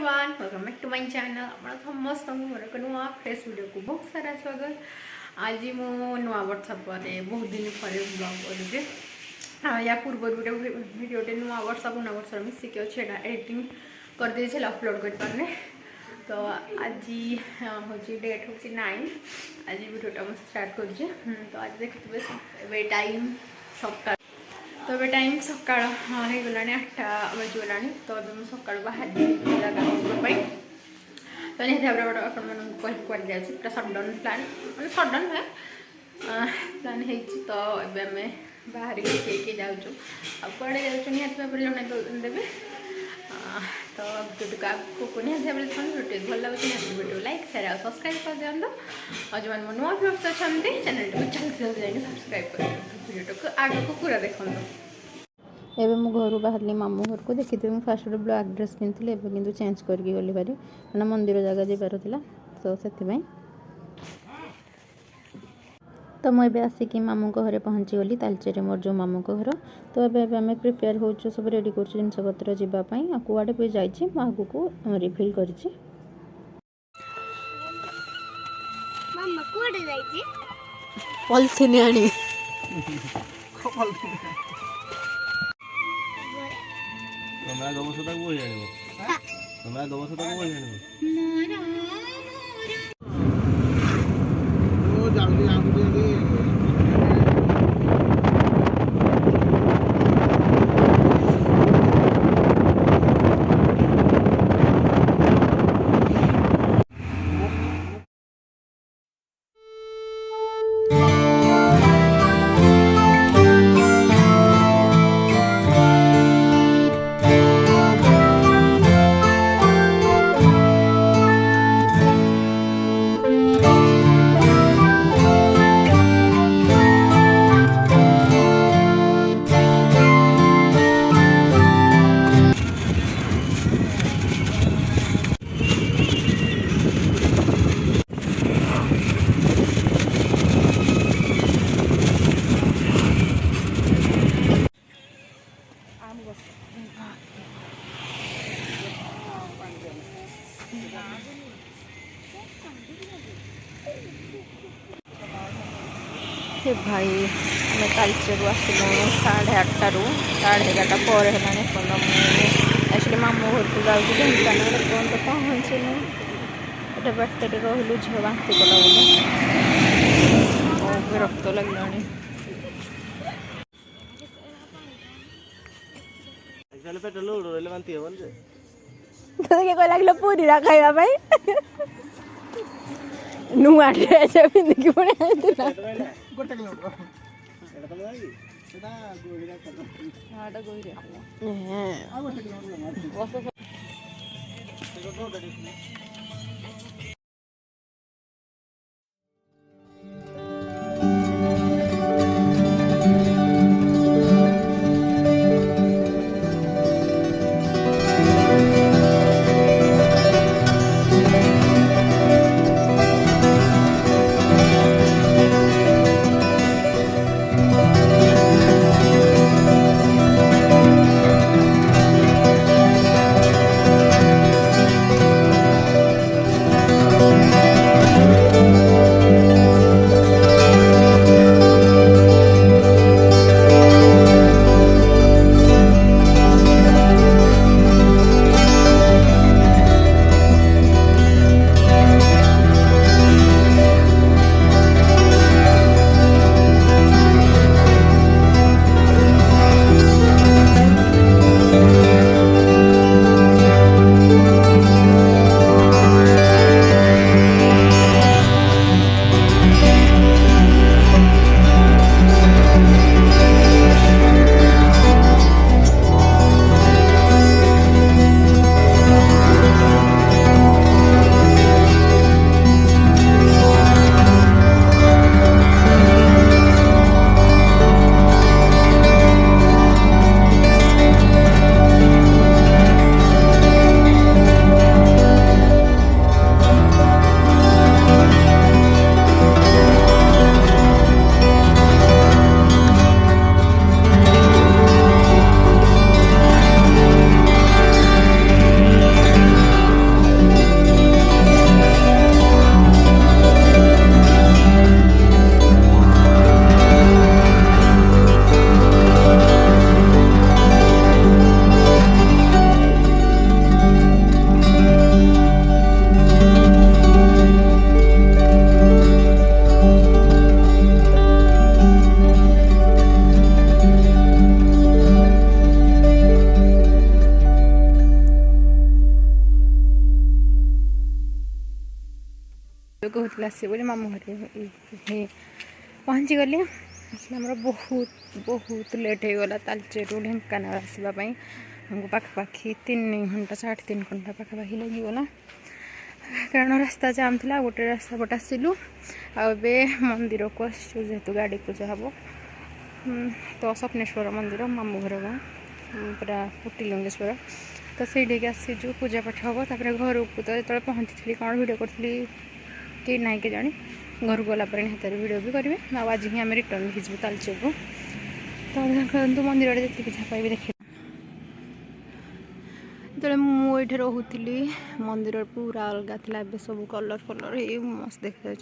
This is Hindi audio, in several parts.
Everyone welcome back to my channel आपण समस्त मोर को नुआ फ्रेश वीडियो को बहुत सारा स्वागत। आज मु नुआ वर्ष पर बहुत दिन पर ब्लॉग करुचे या पूर्व वीडियो नुआ वर्ष पुना वर्ष मिसिक अच्छे एडिटिंग कर दे अपलोड कर पारे। तो आज हूँ डेट हूँ 9 आज वीडियोटा मुझे स्टार्ट करुचे। तो आज देखिए टाइम सका तो ये टाइम सका गला 8टा बजीगला। तो मुझे सका बाहर जगह तो निहत भाव अपन कह जाए पूरा सटडाउन प्लान मैंने सटडाउन है प्लान हो। तो ये आम बाहर किए जाऊँ कड़े जाऊँ निहत भाव जन देवे। तो वीडियो को निहत भाव वीडियो भल लगे निहत वीडियो लाइक शेयर और सब्सक्राइब कर दिखाँ और जो मैंने नुआ व्यूअर्स अच्छा चैनल को जल्दी जल्दी जाकर सब्सक्राइब कर वीडियो को आगे को पूरा देखो। एबे मु घर बाहर मामू घर को देखी मुझे फास्ट ब्लैक ड्रेस पिंधि एवं कि चेंज करके गली भारी मैंने मंदिर जगह जाबार था। तो से तो मुझे आसिक मामू घरे पहुँची गली तालचेर मोर जो मामू घर। तो ये आम प्रिपेयर हो सब रेडी कर जिनपतर जावाई कूआड़े भी जाइए आगू को रिफिल कर पॉलिथिन आनी भाई मैं तालचेर आसलु 8:30 11:30 पर है एक्चुअली मामू घर को जाऊँ ढेंकानाल पर्यटन पहुँचनु एटा बाटर रहलु झील बांति कला विरक्त लगे। लगे पूरी खावा नुआ ड्रेस पिंधिकी कहूला आसे बोले मामू घर पहुँची गली आमर बहुत बहुत लेट हो गला तालचेरू ढेंकानाल आसवाई हमको पाखापाखि 3 घंटा 3.5 घंटा पाखापाखि लगिगला कारण रास्ता जाम था गोटे रास्ता पट आसलु आबे मंदिर को आसु जेहेतु गाड़ी पूजा हम तो स्वप्नेश्वर मंदिर मामू घर गाँ पूरा पुटिलिंगेश्वर तो सही आसीचु पूजा पाठ हम तापर घर को तो जो पहुँची कौन भिड करी कि ना कि जानी घर को गलापर निहत भिड भी करेंगे आज ही आम रिटर्न हो तालचेर को तो मंदिर जी पाइबे देख जो मुझे रोली मंदिर पूरा अलग था सब कलर फलर ये मस्त देखा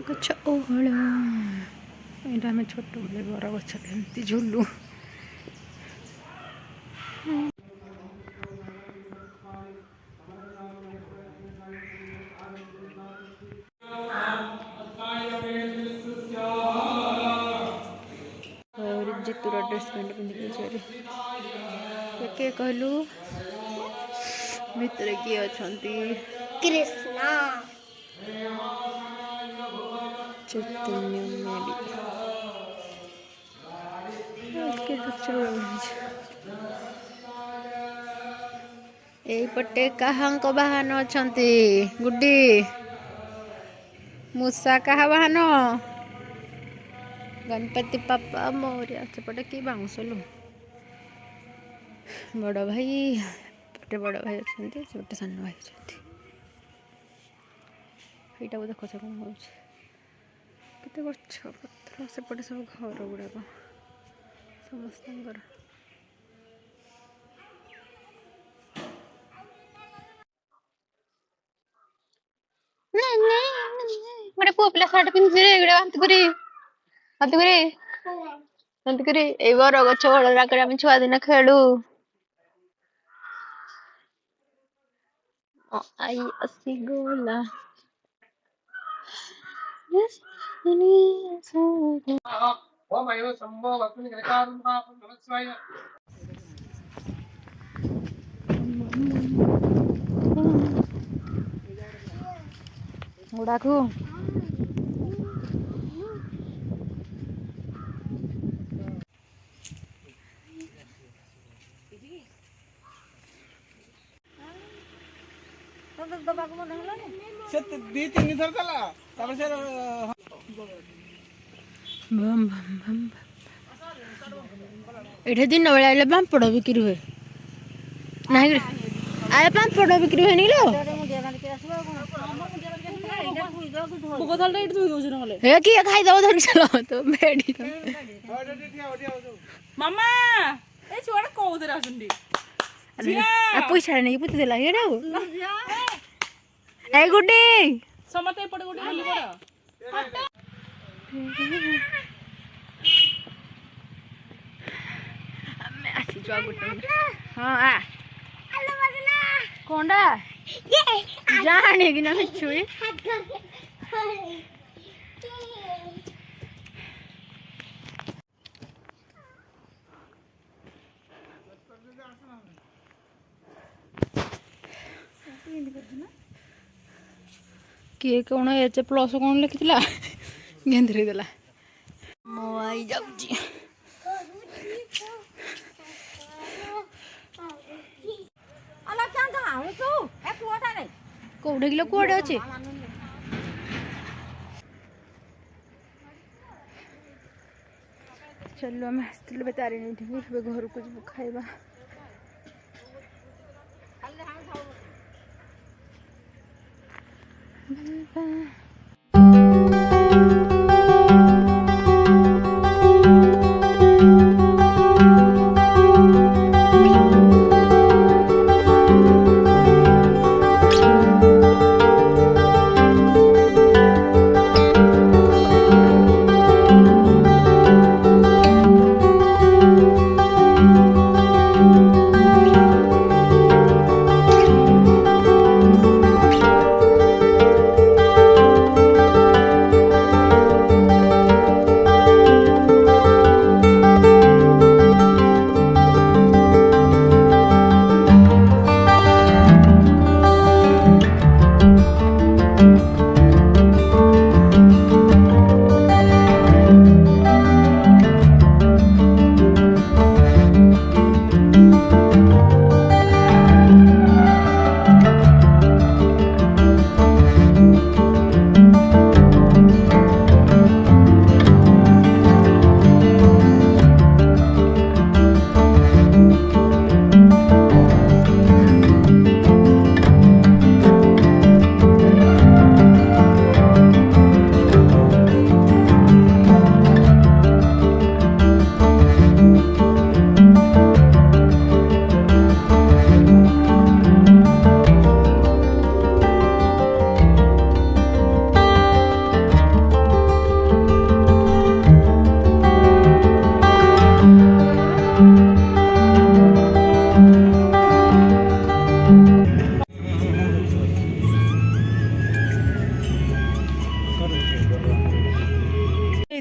गच ओहल यहाँ आम छोट बेले बर गच एमती झुलू जितुर ड्रेस पैंट पिंधिक किए कहलु भितर किए अच्छा कृष्णा चैतन्य पटे कहाँ बाहन अच्छा गुड्डी मूसा कहा बाहन गणपति पापा मोरिया सेपटे कि बाउंस लो बड़ भाई पटे बड़ भाई अच्छा सेपटे सान भाई अच्छा यहाँ को देख कौन हो गछ पत्र सेपटे सब घर गुड़ाक समस्त गोटे पुआ पिला सार्ट पिंधि बर गछ बड़े छुआ दिन खेलु आई असी गोला गुड़ाक एठे दिन बेला आइले पापड़ बिक्री हुए ना आए पापड़ बिक्री हुए नी लो हे किए खाइदब धरी चल तो बेडी मामा ए छुआटा कोउथरे आसुंडी पैसा नहीं पुती देला हेडा ए गुड्डी समते एपटे गुड्डी बोली पड़ आसी जुआ गुड्डी हां आ कोंडा जाने कि ना छुई किए कौन एच प्लस कौन लिखी गेंधरी देला मो आई जाऊची कौटे किलो कौटे अच्छे चलो आम आसलु तारिणी घर को जब खाइबा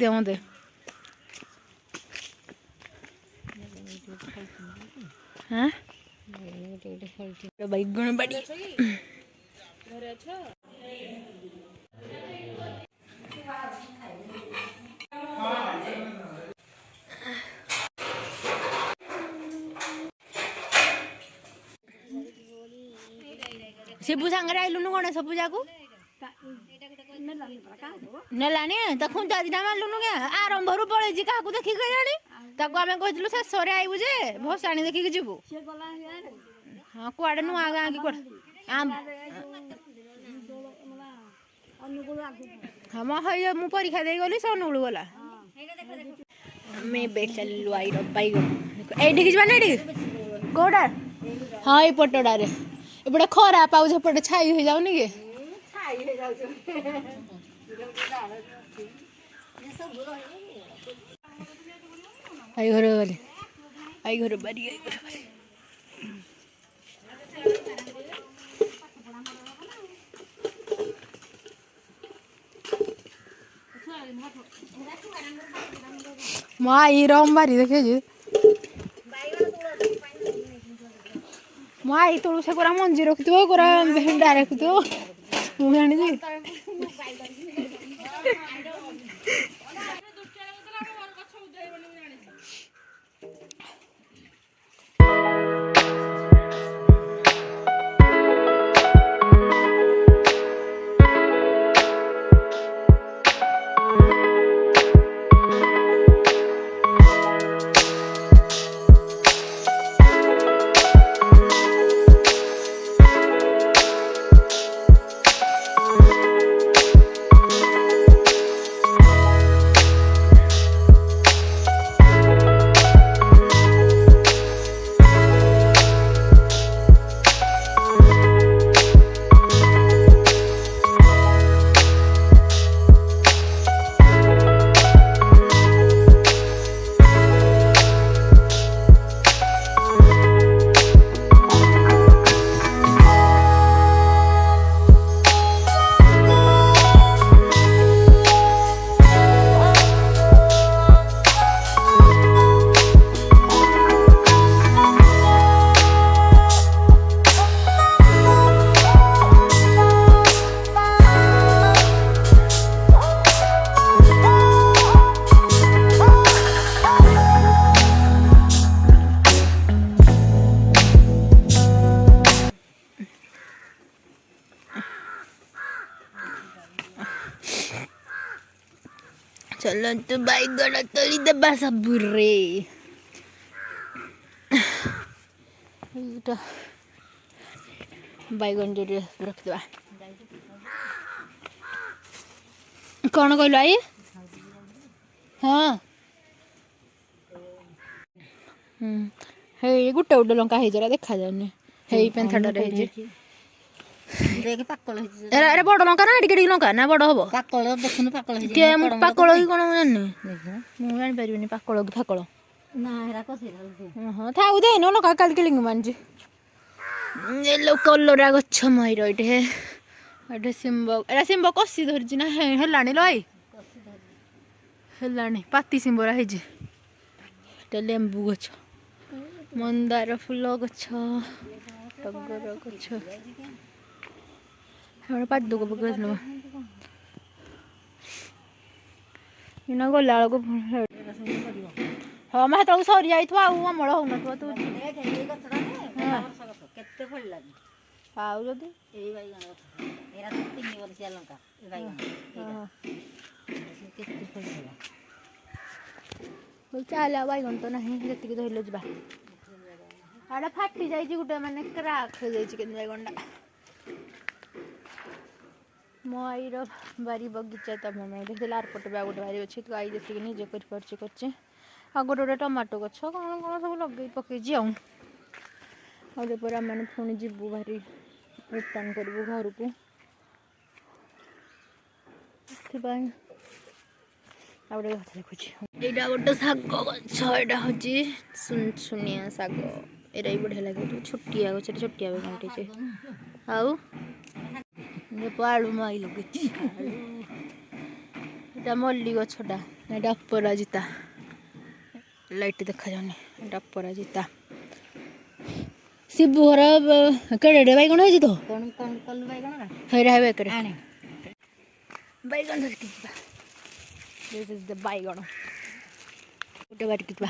दे मते हां बैगण बाड़ी शिबू सांगे आइलुनु गणेश पूजा को नेलानी तो खुंटा दिना मानलुनु क्या आरंभ रु पड़े क्या देखी जानी ताको आमे कहथिलु शेष रे आइबु जे भसाणी देखि के जिबु हां कुआडे नुआ गां की कुआडे आम हम हय मु परीक्षा दे गली सनुगुल गला मैं बेचलु आई रबाई गो एडी कि जबाने एडी कोडा हां ए पटोडा रे एपटे खरा पाउछ एपटे छाई हो जाउनी के छाई हो जाउछ आई घर वाले आई घर बारी आई घर वाले माई राम बारी देखे जी माई तोड़ से कोरा मंजी रखितो कोरा भेंडा रखितो मु जानि जी चलो तो बैगण तली दबा सब रे बैगण जो रख दबा कौन कहल आई हाँ हे गोटे गोटे लंका हो देखा जाने हे पेंथाटा देख पाकल अरे बड़ लंका ना एडी लंका ना बड़ हबो पाकल देखुनु पाकल के पाकल ही कोन जानि मु जानि परिबिनी पाकल की फाकल ना हेरा कसिरा हां थाउ दे न लंका काल के लिंग मानजी ए लो कलरा गछ मई रइटे एटे सिंबो एरा सिंबो कसी धरजी ना हेलानी लई हेलानी पाती सिंबोरा हे जे एटे लेंबू गछ मंदार फूल गछ टगर गछ हमर पादु को पकड़ लो इना गला को हां मा तो सरी जाई थवा अमळ हो न तो केते फल लागी पाउ जदी एई बाई गण एरा 3 वर्ष लंका ए बाई गण हां केते फल होला बोल चला बाई गण तो नहीं जति के धइलो जबा आडा फाटी जाई जी गुटे माने क्राक हो जाई छी के बाई गंडा मोर बारी बगीचा तब मैं देखते आरपट भी गोटे बारी अच्छे तो आई जी निजे कर गोटे गोटे टमाटो गछ कौन कौन सब लगे पकई आउे आम पुणी जीवु भारी रिटर्न करूँ घर को गोटे कथा देखुची यहाँ गोटे शाग गछ यहाँ हूँ सुनसुनिया शाग एरा बढ़िया लगे छोटिया गच छोटिया भी घंटे आउ आलू माई लगे এটা ମଲ୍ଲି ଗଛଟା ଏଇଟା ଅପରାଜିତା ଲାଇଟ୍ ଦେଖାଯାଉନି ଏଇଟା ଅପରାଜିତା ଶିବୁ ଘର କେଡ଼େ ବାଇଗଣ ହେଇଛି ତ ହେଇରା ହେବେ ଏକରେ ବାଇଗଣ ଧରିକି ଯିବା ଦିସ୍ ଇଜ୍ ଦ ବାଇଗଣ ଗୋଟେ ବାରିକି ଯିବା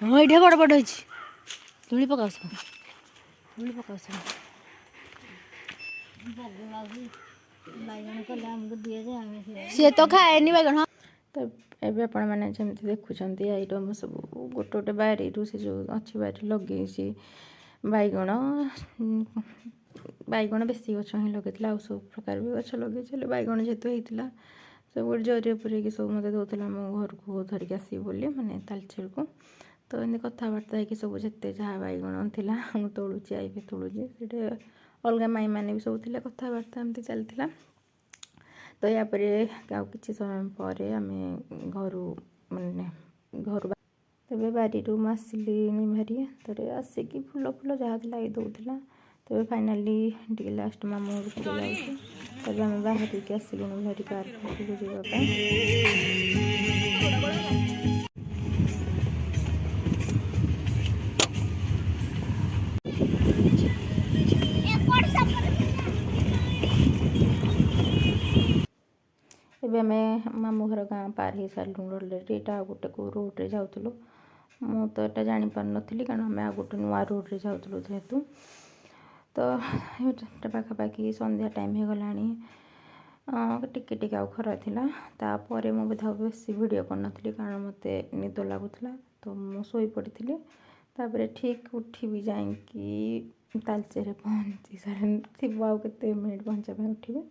ହଁ ଏଇଟା ବଡ଼ ବଡ଼ ହେଇଛି ଧୂଳି ପକାଉଛ ସିଏ ତ ଖାଏନି ବାଇଗଣ ତ ଏବେ ଆପଣମାନେ ଯେମିତି ଦେଖୁଛନ୍ତି ଆଇଟମ୍ ସବୁ ଗୋଟେ ଗୋଟେ ବାରିରୁ ସେ ଯେଉଁ ଅଛି ବାରି ଲଗେଇଛି ବାଇଗଣ ବାଇଗଣ ବେଶୀ ଗଛ ହିଁ ଲଗେଇଥିଲା ଆଉ ସବୁ ପ୍ରକାର ବି ଗଛ ଲଗେଇଛି ହେଲେ ବାଇଗଣ ଯେହେତୁ ହେଇଥିଲା ସବୁ ଗୋଟେ ଜରିରେ ପୁରେଇକି ସବୁ ମୋତେ ଦେଉଥିଲା ମୋ ଘରକୁ ଧରିକି ଆସିବି ବୋଲି ମାନେ ତାଲଚେରକୁ ତ ଏମିତି କଥାବାର୍ତ୍ତା ହେଇକି ସବୁ ଯେତେ ଯାହା ବାଇଗଣ ଥିଲା ମୁଁ ତୋଳୁଛି ଆଇବି ତୋଳୁଛି ସେଠି ଅଲଗା ମାଇମାନେ ବି ସବୁ ଥିଲେ କଥାବାର୍ତ୍ତା ଏମିତି ଚାଲିଥିଲା ତ ୟା ପରେ ଆଉ କିଛି ସମୟ ପରେ ଆମେ ଘରୁ ତେବେ ବାରିରୁ ମୁଁ ଆସିଲିଣି ଭାରି ଥରେ ଆସିକି ଫୁଲ ଯାହା ଥିଲା ଏଇ ଦେଉଥିଲା ତେବେ ଫାଇନାଲି ଟିକେ ଲାଷ୍ଟ ମାମୁଁ ଘରକୁ ଯାଉଛି ତେବେ ଆମେ ବାହାରିକି ଆସିଲୁଣି ଭାରି ପାର୍କକୁ ଯିବା ପାଇଁ ଏବେ ଆମେ ମାମୁଁ ଘର ଗାଁ ପାର ହେଇସାରିଲୁଣି ଅଲରେଡ଼ି ଏଇଟା ଆଉ ଗୋଟେ କେଉଁ ରୋଡ଼ରେ ଯାଉଥିଲୁ ମୁଁ ତ ଏଇଟା ଜାଣିପାରୁନଥିଲି କାରଣ ଆମେ ଆଉ ଗୋଟେ ନୂଆ ରୋଡ଼ରେ ଯାଉଥିଲୁ ଯେହେତୁ ତ ଏଇଟା ପାଖାପାଖି ସନ୍ଧ୍ୟା ଟାଇମ୍ ହେଇଗଲାଣି ଟିକେ ଟିକେ ଆଉ ଖରା ଥିଲା ତାପରେ ମୁଁ ବୋଧେ ଆଉ ବେଶୀ ଭିଡ଼ିଓ କରିନଥିଲି କାରଣ ମୋତେ ନିଦ ଲାଗୁଥିଲା ତ ମୁଁ ଶୋଇପଡ଼ିଥିଲି ତାପରେ ଠିକ୍ ଉଠିବି ଯାଇକି ତାଲଚେରରେ ପହଞ୍ଚି ଥିବ ଆଉ କେତେ ମିନିଟ୍ ପହଞ୍ଚିବା ପାଇଁ ଉଠିବି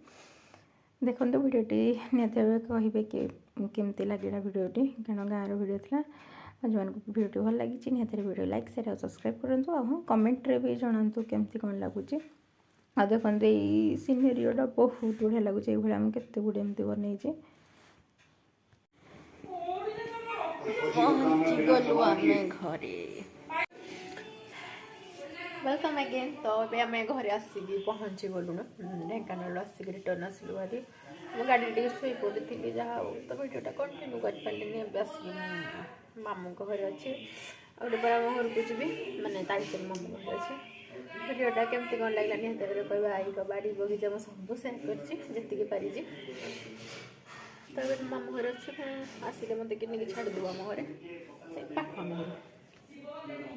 ଦେଖନ୍ତୁ ଭିଡ଼ିଓଟି ନିହାତି ଭାବେ କହିବେ କି କେମିତି ଲାଗିଲା ଭିଡ଼ିଓଟି କାରଣ ଗାଁର ଭିଡ଼ିଓ ଥିଲା ଆଉ ଯେଉଁମାନଙ୍କୁ ଭିଡ଼ିଓଟି ଭଲ ଲାଗିଛି ନିହାତି ଭିଡ଼ିଓ ଲାଇକ୍ ସେୟାର ଆଉ ସବସ୍କ୍ରାଇବ୍ କରନ୍ତୁ ଆଉ ହଁ କମେଣ୍ଟରେ ବି ଜଣାନ୍ତୁ କେମିତି କ'ଣ ଲାଗୁଛି ଆଉ ଦେଖନ୍ତୁ ଏଇ ସିନେରିଓଟା ବହୁତ ବଢ଼ିଆ ଲାଗୁଛି ଏଇଭଳିଆ ମୁଁ କେତେ ଗୁଡ଼ିଏ ଏମିତି ବନେଇଛି ପହଞ୍ଚିଗଲୁ ଆମେ ଘରେ ୱେଲକମ୍ ଆଗେନ୍ ତ ଏବେ ଆମେ ଘରେ ଆସିକି ପହଞ୍ଚି ଗଲୁଣୁ ଢେଙ୍କାନାଳରୁ ଆସିକି ରିଟର୍ନ ଆସିଲୁ ଭାରି ମୁଁ ଗାଡ଼ିରେ ଟିକେ ଶୋଇପଡ଼ିଥିଲି ଯାହା ହଉ ତ ଭିଡ଼ିଓଟା କଣ୍ଟିନ୍ୟୁ କରିପାରିଲିନି ଏବେ ଆସିକି ମୁଁ ମାମୁଙ୍କ ଘରେ ଅଛି ଆଉ ଗୋଟେ ପରେ ଆମ ଘରକୁ ଯିବି ମାନେ ତାଳଚେର ମାମୁଙ୍କ ଘରେ ଅଛି ଭିଡ଼ିଓଟା କେମିତି କ'ଣ ଲାଗିଲା ନିହାତି ଭାବରେ କହିବା ଆଈର ବାଡ଼ି ବଗିଚା ମୁଁ ସବୁ ସେୟାର କରିଛି ଯେତିକି ପାରିଛି ତ ଏବେ ମାମୁଁ ଘରେ ଅଛି ପୁଣି ଆସିଲେ ମୋତେ କିଣିକି ଛାଡ଼ିଦେବୁ ଆମ ଘରେ ସେ ପାଖ ଆମ ଘର